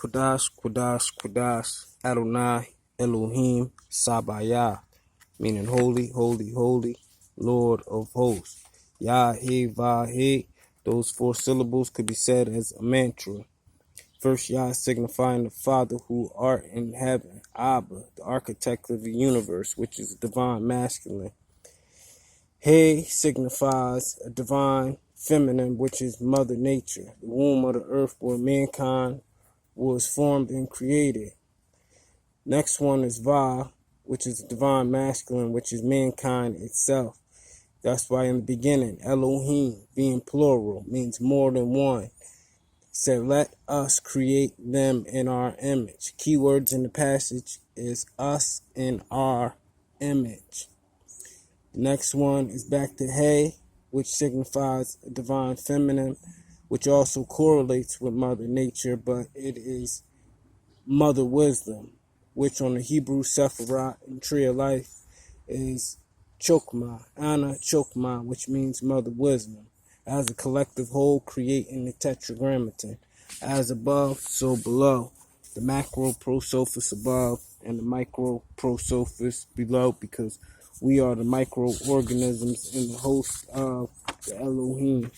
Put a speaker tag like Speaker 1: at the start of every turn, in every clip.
Speaker 1: Kodash, Kodash, Kodash, Adonai, Elohim, Sabayah, meaning holy, holy, holy, Lord of hosts. Yah, He, Vah, He. Those four syllables could be said as a mantra. First Yah signifying the Father who art in heaven, Abba, the architect of the universe, which is divine masculine. He signifies a divine feminine, which is Mother Nature, the womb of the earth where mankind was formed and created. Next one is Va, which is divine masculine, which is mankind itself. That's why in the beginning, Elohim, being plural, means more than one. Said, let us create them in our image. Keywords in the passage is us in our image. The next one is back to He, which signifies a divine feminine, which also correlates with Mother Nature, but it is Mother Wisdom, which on the Hebrew Sephiroth and Tree of Life is Chokmah, Anna Chokmah, which means Mother Wisdom, as a collective whole creating the Tetragrammaton. As above, so below. The macro prosophis above and the micro prosophis below, because we are the microorganisms in the host of the Elohim.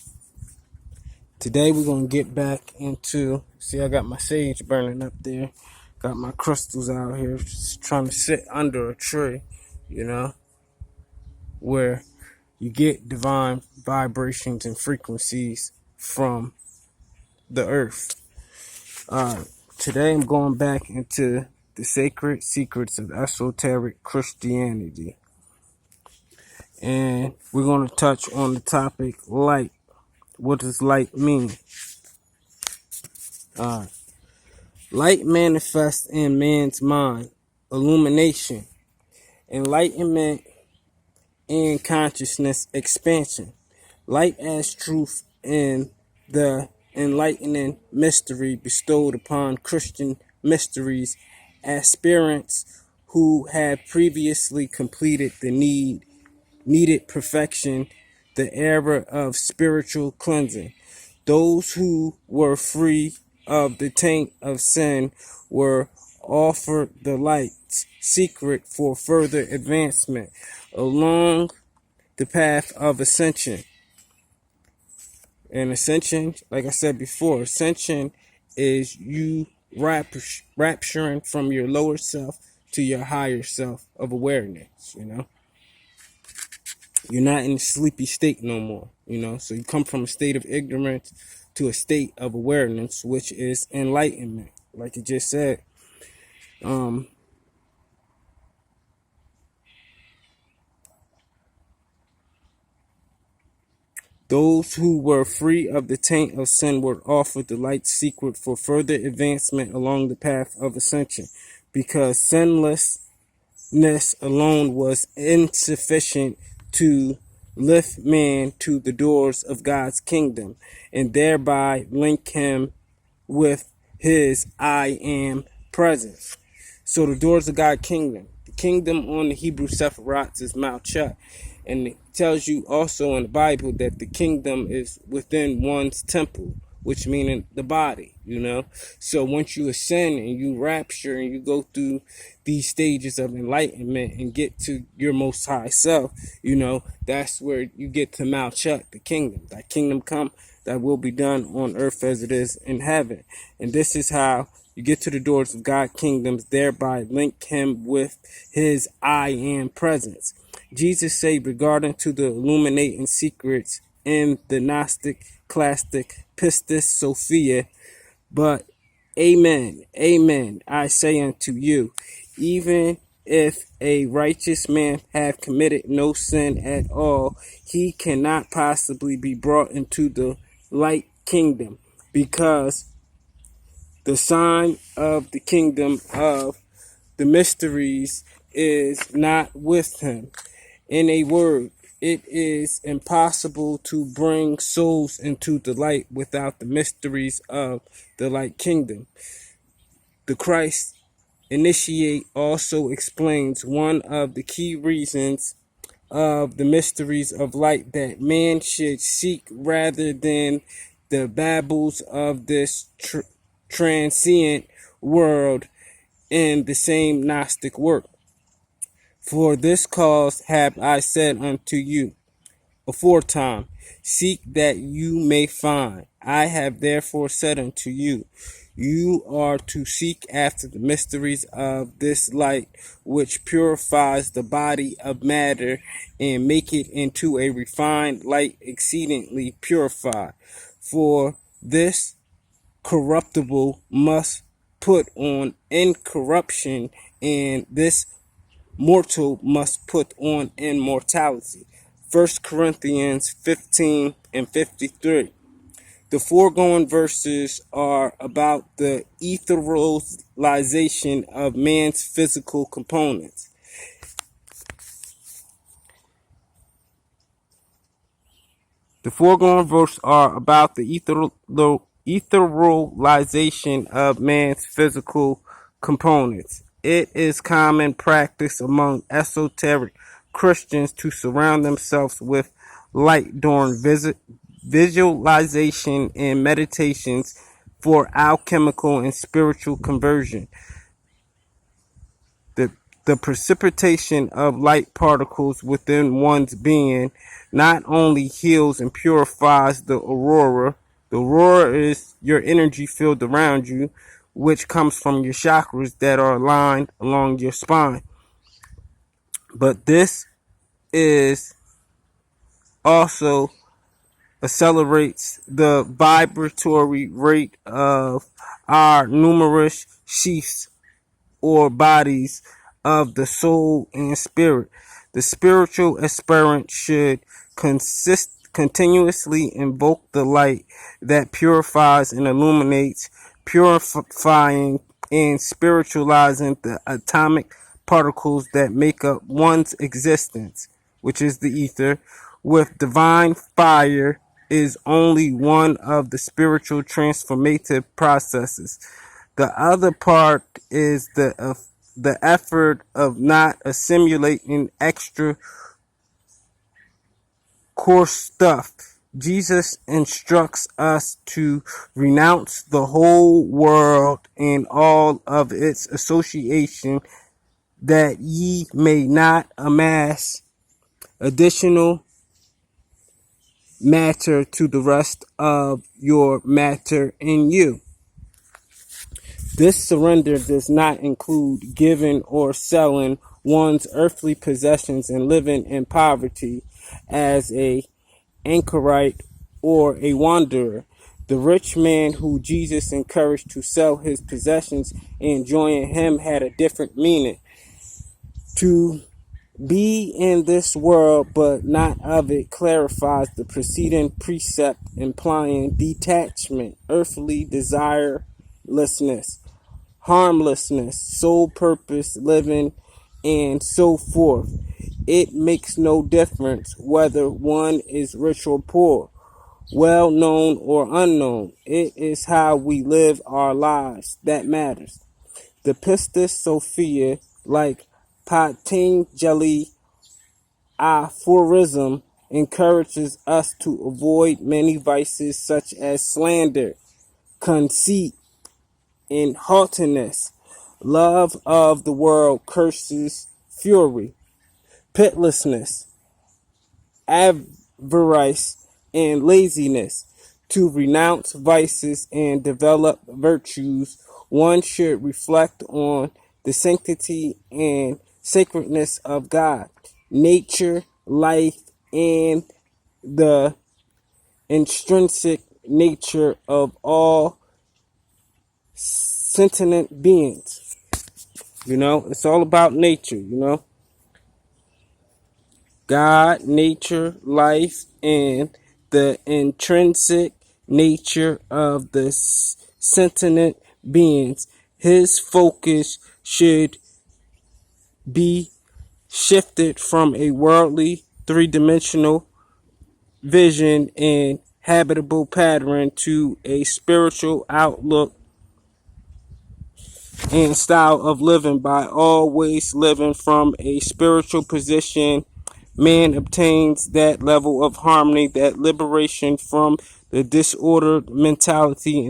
Speaker 1: Today we're going to get back into, see, I got my sage burning up there. Got my crystals out here, just trying to sit under a tree, where you get divine vibrations and frequencies from the earth. Today I'm going back into the sacred secrets of esoteric Christianity. And we're going to touch on the topic light. What does light mean? Light manifests in man's mind. Illumination, enlightenment, and consciousness expansion. Light as truth in the enlightening mystery bestowed upon Christian mysteries aspirants who had previously completed the needed perfection, the era of spiritual cleansing. Those who were free of the taint of sin were offered the light's secret for further advancement along the path of ascension. And ascension, like I said before, ascension is you rapturing from your lower self to your higher self of awareness, You're not in a sleepy state no more, So you come from a state of ignorance to a state of awareness, which is enlightenment. Like you just said, those who were free of the taint of sin were offered the light's secret for further advancement along the path of ascension, because sinlessness alone was insufficient to lift man to the doors of God's kingdom and thereby link him with his I am presence. So the doors of God's kingdom. The kingdom on the Hebrew Sephiroth is Malchut. And it tells you also in the Bible that the kingdom is within one's temple, which meaning the body, So once you ascend and you rapture and you go through these stages of enlightenment and get to your most high self, that's where you get to Malchut, the kingdom. Thy kingdom come, that will be done on earth as it is in heaven. And this is how you get to the doors of God's kingdoms, thereby link him with his I am presence. Jesus said regarding to the illuminating secrets in the Gnostic classic Pistis Sophia, but amen, amen, I say unto you, even if a righteous man have committed no sin at all, he cannot possibly be brought into the light kingdom, because the sign of the kingdom of the mysteries is not with him. In a word, it is impossible to bring souls into the light without the mysteries of the light kingdom. The Christ initiate also explains one of the key reasons of the mysteries of light that man should seek rather than the babbles of this transient world in the same Gnostic work. For this cause have I said unto you aforetime, seek that you may find. I have therefore said unto you, you are to seek after the mysteries of this light, which purifies the body of matter and make it into a refined light exceedingly purified. For this corruptible must put on incorruption, and this mortal must put on immortality. 1 Corinthians 15 and 53. The foregoing verses are about the etherealization of man's physical components. The foregoing verses are about the etherealization of man's physical components. It is common practice among esoteric Christians to surround themselves with light during visualization and meditations for alchemical and spiritual conversion. The precipitation of light particles within one's being not only heals and purifies the aurora. The aurora is your energy field around you, which comes from your chakras that are aligned along your spine. But this is also accelerates the vibratory rate of our numerous sheaths or bodies of the soul and spirit. The spiritual aspirant should continuously invoke the light that purifies and illuminates, purifying and spiritualizing the atomic particles that make up one's existence, which is the ether, with divine fire is only one of the spiritual transformative processes. The other part is the effort of not assimilating extra coarse stuff. Jesus instructs us to renounce the whole world and all of its association, that ye may not amass additional matter to the rest of your matter in you. This surrender does not include giving or selling one's earthly possessions and living in poverty as a anchorite or a wanderer. The rich man who Jesus encouraged to sell his possessions and join him had a different meaning. To be in this world but not of it clarifies the preceding precept, implying detachment, earthly desirelessness, harmlessness, sole purpose living, and so forth. It makes no difference whether one is rich or poor, well known or unknown. It is how we live our lives that matters. The Pistis Sophia, like Patanjali aphorism, encourages us to avoid many vices such as slander, conceit, and haughtiness, love of the world, curses, fury, pitilessness, avarice, and laziness. To renounce vices and develop virtues, one should reflect on the sanctity and sacredness of God, nature, life, and the intrinsic nature of all sentient beings. It's all about nature, God, nature, life, and the intrinsic nature of the sentient beings. His focus should be shifted from a worldly, three-dimensional vision and habitable pattern to a spiritual outlook and style of living. By always living from a spiritual position, man obtains that level of harmony, that liberation from the disordered mentality